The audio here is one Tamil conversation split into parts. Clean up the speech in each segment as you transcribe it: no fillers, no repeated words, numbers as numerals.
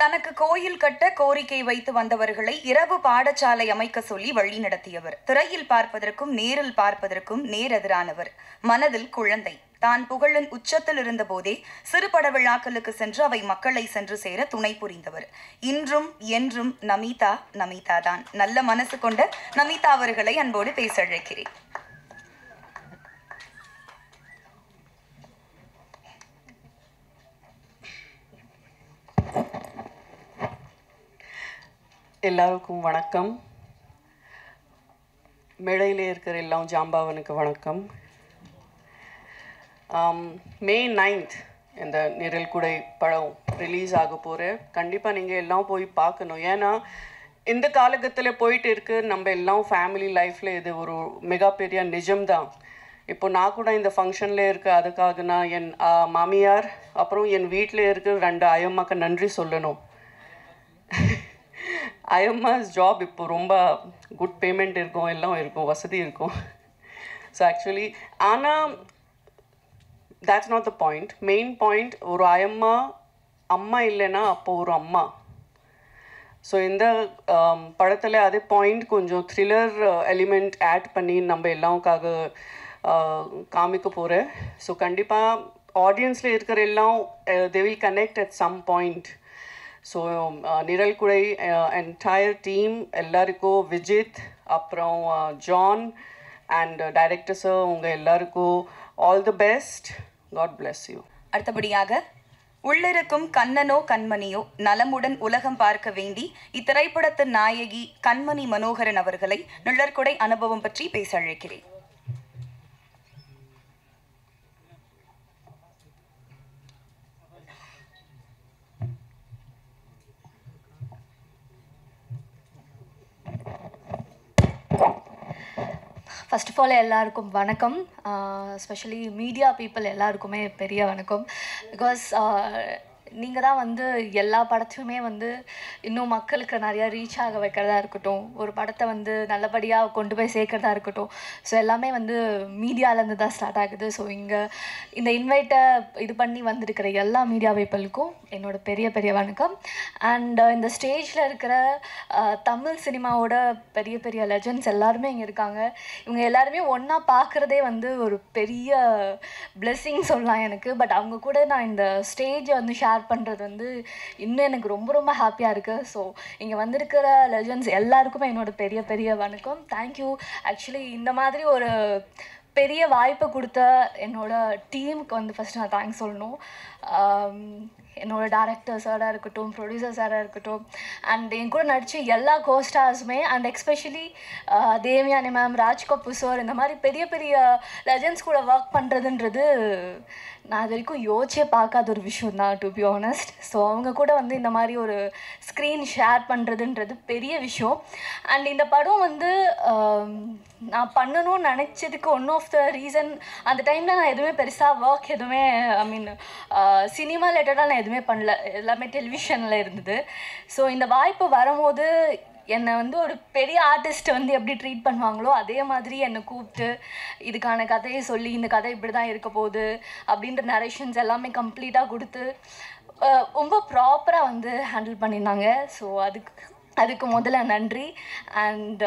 தனக்கு கோயில் கட்ட கோரிக்கை வைத்து வந்தவர்களை இரவு பாடசாலை அமைக்க சொல்லி வழி நடத்தியவர். திரையில் பார்ப்பதற்கும் நேரில் பார்ப்பதற்கும் நேரெதிரானவர். மனதில் குழந்தை. தான் புகழின் உச்சத்தில் இருந்த போதே சிறு பட விழாக்களுக்கு சென்று அவை மக்களை சென்று சேர துணை புரிந்தவர். இன்றும் என்றும் நமீதா தான். நல்ல மனசு கொண்ட நமீதா அவர்களை அன்போடு பேச அழைக்கிறேன். எல்லாருக்கும் வணக்கம். மேடையில் இருக்கிற எல்லாம் ஜாம்பாவனுக்கு வணக்கம். May 9th இந்த நிழல் குடை படம் ரிலீஸ் ஆக போகிறேன். கண்டிப்பாக நீங்கள் எல்லாம் போய் பார்க்கணும். ஏன்னா இந்த காலகட்டத்தில் போயிட்டு இருக்கு நம்ம எல்லாம் ஃபேமிலி லைஃப்பில் இது ஒரு மிகப்பெரிய நிஜம்தான். இப்போ நான் கூட இந்த ஃபங்க்ஷனில் இருக்க அதுக்காக நான் என் மாமியார் அப்புறம் என் வீட்டில் இருக்கிற 2 அயம்மாக்கு நன்றி சொல்லணும். ஐஎம்எஸ் ஜாப் இப்போ ரொம்ப குட் பேமெண்ட் இருக்கும், எல்லாம் இருக்கும், வசதி இருக்கும். ஸோ ஆக்சுவலி ஆனால் that's not the point. Main point, ஒரு அம்மா இல்லைன்னா அப்போ ஒரு அம்மா. ஸோ இந்த படத்தில் அதே பாயிண்ட் கொஞ்சம் த்ரில்லர் எலிமெண்ட் ஆட் பண்ணி நம்ம எல்லாருக்காக காமிக்க போகிறேன். ஸோ கண்டிப்பாக ஆடியன்ஸில் இருக்கிற எல்லாம் they will connect at some point. So Nizhal Kudai entire team எல்லாருக்கும், விஜித் அப்புறம் ஜான் அண்ட் டைரக்டர் சார், உங்கள் எல்லாருக்கும் all the best. God bless you. அடுத்தபடியாக உள்ளிருக்கும் கண்ணனோ கண்மணியோ நலமுடன் உலகம் பார்க்க வேண்டி இத்திரைப்படத்தின் நாயகி கண்மணி மனோகரன் அவர்களை நிழற்குடை அனுபவம் பற்றி பேச அழைக்கிறேன். ஃபர்ஸ்ட் ஆஃப் ஆல் எல்லாருக்கும் வணக்கம். ஸ்பெஷலி மீடியா பீப்புள் எல்லாருக்குமே பெரிய வணக்கம். பிகாஸ் நீங்கள் தான் வந்து எல்லா படத்தையுமே வந்து இன்னும் மக்களுக்கு நிறையா ரீச் ஆக வைக்கிறதா இருக்கட்டும், ஒரு படத்தை வந்து நல்லபடியாக கொண்டு போய் சேர்க்கறதா இருக்கட்டும், ஸோ எல்லாமே வந்து மீடியாவிலேருந்து தான் ஸ்டார்ட் ஆகுது. ஸோ இங்கே இந்த இன்வைட்டை இது பண்ணி வந்திருக்கிற எல்லா மீடியா பீப்புளுக்கும் என்னோட பெரிய பெரிய வணக்கம். அண்ட் இந்த ஸ்டேஜில் இருக்கிற தமிழ் சினிமாவோட பெரிய பெரிய லெஜண்ட்ஸ் எல்லாருமே இங்கே இருக்காங்க. இவங்க எல்லாருமே ஒன்றா பார்க்குறதே வந்து ஒரு பெரிய பிளெஸ்ஸிங் சொல்லலாம் எனக்கு. பட் அவங்க கூட நான் இந்த ஸ்டேஜை வந்து ஷேர் பண்ணுறது வந்து இன்னும் எனக்கு ரொம்ப ரொம்ப ஹாப்பியாக இருக்குது. ஸோ இங்கே வந்திருக்கிற லெஜண்ட்ஸ் எல்லாருக்குமே என்னோட பெரிய பெரிய வணக்கம். தேங்க்யூ. ஆக்சுவலி இந்த மாதிரி ஒரு பெரிய வாய்ப்பை கொடுத்த என்னோட டீமுக்கு வந்து ஃபஸ்ட்டு நான் தேங்க்ஸ் சொல்லணும். என்னோடய டேரக்டர் சாராக இருக்கட்டும், ப்ரொடியூசர் சாராக இருக்கட்டும், அண்ட் என் கூட நடித்த எல்லா கோஸ்டார்ஸுமே, and especially Devayani ma'am, Raj Kapoor sir, இந்த மாதிரி பெரிய பெரிய லெஜண்ட்ஸ் கூட ஒர்க் பண்ணுறதுன்றது நான் இது வரைக்கும் யோசிச்சே பார்க்காத ஒரு விஷயம் தான், டு பி ஆனஸ்ட். ஸோ அவங்க கூட வந்து இந்த மாதிரி ஒரு ஸ்க்ரீன் ஷேர் பண்ணுறதுன்றது பெரிய விஷயம். அண்ட் இந்த படம் வந்து நான் பண்ணணும்னு நினச்சதுக்கு ஒன் ஆஃப் த ரீசன், அந்த டைமில் நான் எதுவுமே பெருசாக ஒர்க் எதுவுமே சினிமா ரிலேட்டடாக நான் எதுவுமே பண்ணல, எல்லாமே டெலிவிஷனில் இருந்தது. ஸோ இந்த வாய்ப்பு வரும்போது என்னை வந்து ஒரு பெரிய ஆர்டிஸ்ட்டை வந்து எப்படி ட்ரீட் பண்ணுவாங்களோ அதே மாதிரி என்னை கூப்பிட்டு இதுக்கான கதையை சொல்லி, இந்த கதை இப்படி தான் இருக்க போகுது அப்படின்ற நரேஷன்ஸ் எல்லாமே கம்ப்ளீட்டாக கொடுத்து ரொம்ப ப்ராப்பராக வந்து ஹேண்டில் பண்ணியிருந்தாங்க. ஸோ அதுக்கு முதல்ல நன்றி. அண்ட்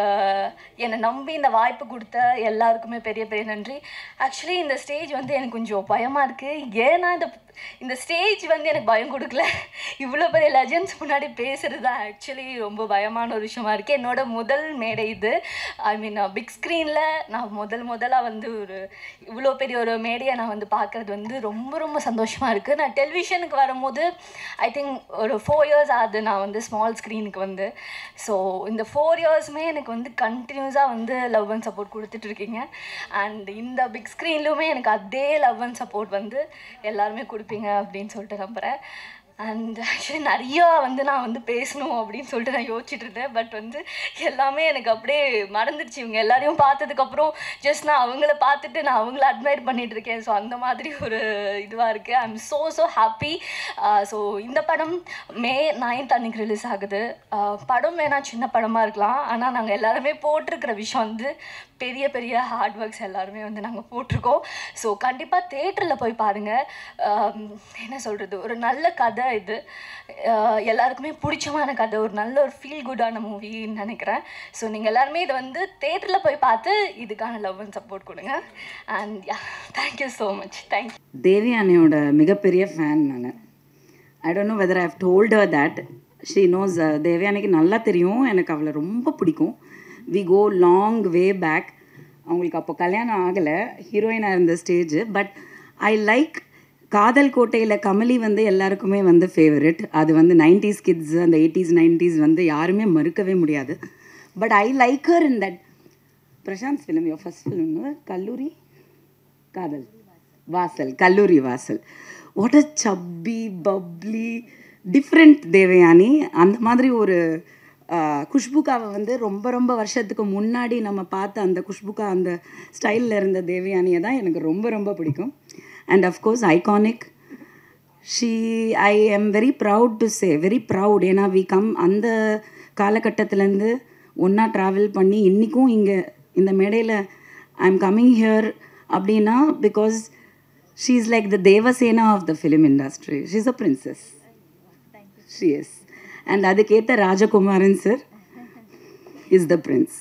என்னை நம்பி இந்த வாய்ப்பு கொடுத்த எல்லாருக்குமே பெரிய பெரிய நன்றி. ஆக்சுவலி இந்த ஸ்டேஜ் வந்து எனக்கு கொஞ்சம் பயமாக இருக்குது. ஏன்னா இந்த ஸ்டேஜ் வந்து எனக்கு பயம் கொடுக்கல, இவ்வளோ பெரிய லெஜண்ட்ஸ் முன்னாடி பேசுகிறது தான் ஆக்சுவலி ரொம்ப பயமான ஒரு விஷயமா இருக்குது. என்னோட முதல் மேடை இது. ஐ மீன் பிக் ஸ்க்ரீனில் நான் முதலாக வந்து ஒரு இவ்வளோ பெரிய ஒரு மேடையை நான் வந்து பார்க்குறது வந்து ரொம்ப ரொம்ப சந்தோஷமாக இருக்குது. நான் டெலிவிஷனுக்கு வரும்போது ஐ திங்க் ஒரு 4 years ஆகுது நான் வந்து ஸ்மால் ஸ்க்ரீனுக்கு வந்து. ஸோ இந்த 4 yearsமே எனக்கு வந்து கண்டினியூஸாக வந்து லவ் அண்ட் சப்போர்ட் கொடுத்துட்ருக்கீங்க. அண்ட் இந்த பிக் ஸ்க்ரீன்லையுமே எனக்கு அதே லவ் அண்ட் சப்போர்ட் வந்து எல்லாருமே கொடுப்பீங்க அப்படின்னு சொல்லிட்டு நம்புகிறேன். அண்ட் ஆக்சுவலி நிறையா வந்து நான் வந்து பேசணும் அப்படின்னு சொல்லிட்டு நான் யோசிச்சுட்டு இருந்தேன். பட் வந்து எல்லாமே எனக்கு அப்படியே மறந்துடுச்சு. இவங்க எல்லாரையும் பார்த்ததுக்கப்புறம் ஜஸ்ட் நான் அவங்கள பார்த்துட்டு நான் அவங்கள அட்மையர் பண்ணிகிட்டு இருக்கேன். ஸோ அந்த மாதிரி ஒரு இதுவாக இருக்குது. ஐ எம் ஸோ ஹாப்பி. ஸோ இந்த படம் May 9th அன்றைக்கி ரிலீஸ் ஆகுது. படம் வேணால் சின்ன படமாக இருக்கலாம், ஆனால் நாங்கள் எல்லாருமே போட்டிருக்கிற விஷயம் வந்து பெரிய பெரிய ஹார்ட் ஒர்க்ஸ் எல்லாருமே வந்து நாங்கள் போட்டிருக்கோம். ஸோ கண்டிப்பாக தேட்டரில் போய் பாருங்கள். என்ன சொல்கிறது, ஒரு நல்ல கதை, கதை இது. எல்லாருக்குமே பிடிச்சமான கதை, ஒரு நல்ல ஒரு ஃபீல் குட்டான மூவின்னு நினைக்கிறேன். ஸோ நீங்கள் எல்லாருமே இதை வந்து தேட்டரில் போய் பார்த்து இதுக்கான லவ் அண்ட் சப்போர்ட் கொடுங்க. And yeah, thank you so much. Thank you. தேவயானியோட மிகப்பெரிய ஃபேன் நான். I don't know whether I have told her that. She knows. தேவயானிக்கு நல்லா தெரியும் எனக்கு அவளை ரொம்ப பிடிக்கும். We go long way back. அவங்களுக்கு அப்போ கல்யாணம் ஆகலை, ஹீரோயினாக இருந்த ஸ்டேஜ். பட் ஐ லைக் காதல் கோட்டையில் கமலி வந்து எல்லாருக்குமே வந்து ஃபேவரெட். அது வந்து 90s கிட்ஸ், அந்த 80s 90s வந்து யாருமே மறுக்கவே முடியாது. But I like her in that Prashanth film, your first film Kalloori Kaadhal வாசல், கல்லூரி வாசல். வாட் அ சப்பி பப்ளி டிஃப்ரெண்ட் தேவயானி. அந்த மாதிரி ஒரு குஷ்புக்காவை வந்து ரொம்ப ரொம்ப வருஷத்துக்கு முன்னாடி நம்ம பார்த்த அந்த குஷ்புக்கா அந்த ஸ்டைலில் இருந்த தேவயானியை தான் எனக்கு ரொம்ப ரொம்ப பிடிக்கும். And of course iconic. I am very proud to say, very proud. ஏன்னா வி கம் அந்த காலகட்டத்திலேருந்து ஒன்றா ட்ராவல் பண்ணி இன்றைக்கும் இங்கே இந்த மேடையில் ஐ எம் கம்மிங் ஹியர் அப்படின்னா because she is like the Devasena of the film industry. She is a princess. She is. And அதுக்கேற்ற Rajakumaran sir is the prince.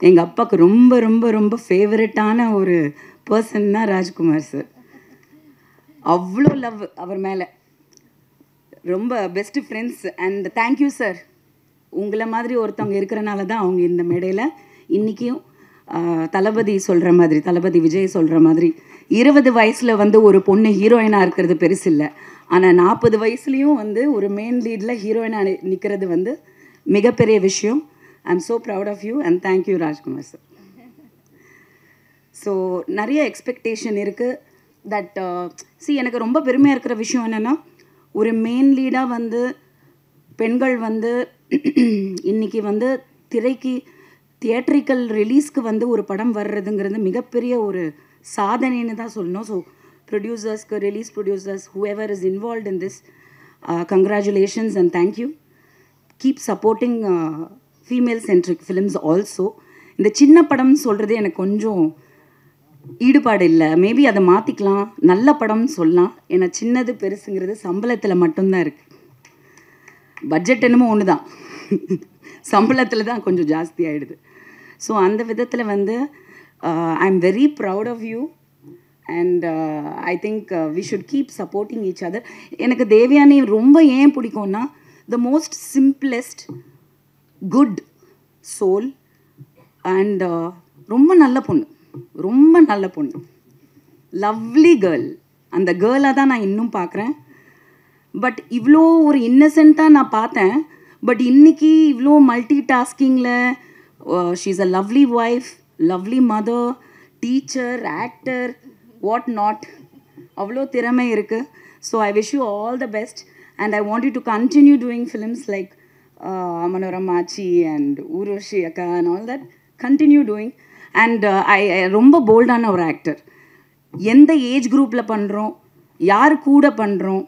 எங்கள் அப்பாவுக்கு ரொம்ப ரொம்ப ரொம்ப ஃபேவரட்டான ஒரு பர்சன்னா ராஜ்குமார் சார். அவ்வளோ லவ் அவர் மேலே. ரொம்ப best friends. And thank you sir. உங்களை மாதிரி ஒருத்தவங்க இருக்கிறனால தான் அவங்க இந்த மேடையில் இன்றைக்கும் தளபதி சொல்கிற மாதிரி, தளபதி விஜய் சொல்கிற மாதிரி 20 வயசில் வந்து ஒரு பொண்ணு ஹீரோயினாக இருக்கிறது பெருசு இல்லை. ஆனால் 40 வயசுலேயும் வந்து ஒரு மெயின் லீடில் ஹீரோயினாக நிற்கிறது வந்து மிகப்பெரிய விஷயம். I am so proud of you and thank you Rajkumar sir. So நிறைய எக்ஸ்பெக்டேஷன் இருக்குது. தட் எனக்கு ரொம்ப பெருமையாக இருக்கிற விஷயம் என்னென்னா, ஒரு மெயின் லீடாக வந்து பெண்கள் வந்து இன்றைக்கி வந்து திரைக்கு தியேட்ரிக்கல் ரிலீஸ்க்கு வந்து ஒரு படம் வர்றதுங்கிறது மிகப்பெரிய ஒரு சாதனைன்னு தான் சொல்லணும். ஸோ ப்ரொடியூசர்ஸ்க்கு, release producers, whoever is involved in this, congratulations and thank you. Keep supporting female centric films also. இந்த சின்ன படம்னு சொல்கிறது எனக்கு கொஞ்சம் ஈடுபாடு இல்லை. மேபி அதை மாற்றிக்கலாம், நல்ல படம்னு சொல்லலாம். ஏன்னா சின்னது பெருசுங்கிறது சம்பளத்தில் மட்டும்தான் இருக்குது. பட்ஜெட் என்னமோ ஒன்று தான், சம்பளத்தில் தான் கொஞ்சம் ஜாஸ்தி ஆகிடுது. ஸோ அந்த விதத்தில் வந்து I am very proud of you and I think we should keep supporting each other. எனக்கு தேவயானி ரொம்ப ஏன் பிடிக்கும்னா, the most simplest good soul and ரொம்ப நல்ல பொண்ணு, ரொம்ப நல்ல பொண்ணு, லவ்லி கேர்ள். அந்த கேர்ளாக தான் நான் இன்னும் பார்க்குறேன். பட் இவ்வளோ ஒரு இன்னசென்ட்டாக நான் பார்த்தேன். பட் இன்றைக்கி இவ்வளோ மல்டி டாஸ்கிங்கில் she is a lovely wife, lovely mother, teacher, actor, what not. அவ்வளோ திறமை இருக்குது. So I wish you all the best and I want you to continue doing films like மனோரமாச்சி அண்ட் ஊர்வஷி அக்கா and all that. Continue doing. And I ரொம்ப போல்டான ஒரு ஆக்டர். எந்த ஏஜ் குரூப்பில் பண்ணுறோம், யார் கூட பண்ணுறோம்,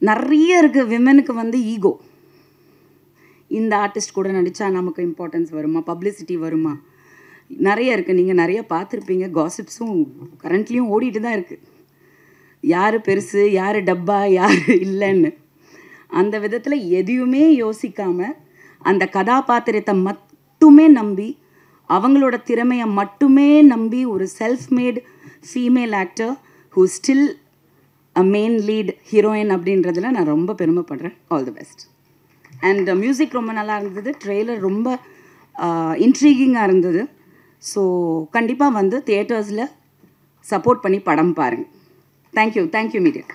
நிறைய இருக்குது. விமனுக்கு வந்து ஈகோ. இந்த ஆர்டிஸ்ட் கூட நடித்தா நமக்கு இம்பார்ட்டன்ஸ் வருமா, பப்ளிசிட்டி வருமா, நிறைய இருக்குது. நீங்கள் நிறைய பார்த்துருப்பீங்க. காசிப்ஸும் கரண்ட்லேயும் ஓடிட்டு தான் இருக்குது. யார் பெருசு, யார் டப்பா, யார் இல்லைன்னு. அந்த விதத்தில் எதையுமே யோசிக்காமல் அந்த கதாபாத்திரத்தை மட்டுமே நம்பி, அவங்களோட திறமையை மட்டுமே நம்பி ஒரு self made female actor who still a main lead heroine அப்படின்றதுல நான் ரொம்ப பெருமைப்படுறேன். All the best. And music ரொம்ப நல்லா இருந்தது. ட்ரெய்லர் ரொம்ப இன்ட்ரீகிங்காக இருந்தது. ஸோ கண்டிப்பாக வந்து தியேட்டர்ஸில் சப்போர்ட் பண்ணி படம் பாருங்கள். Thank you media.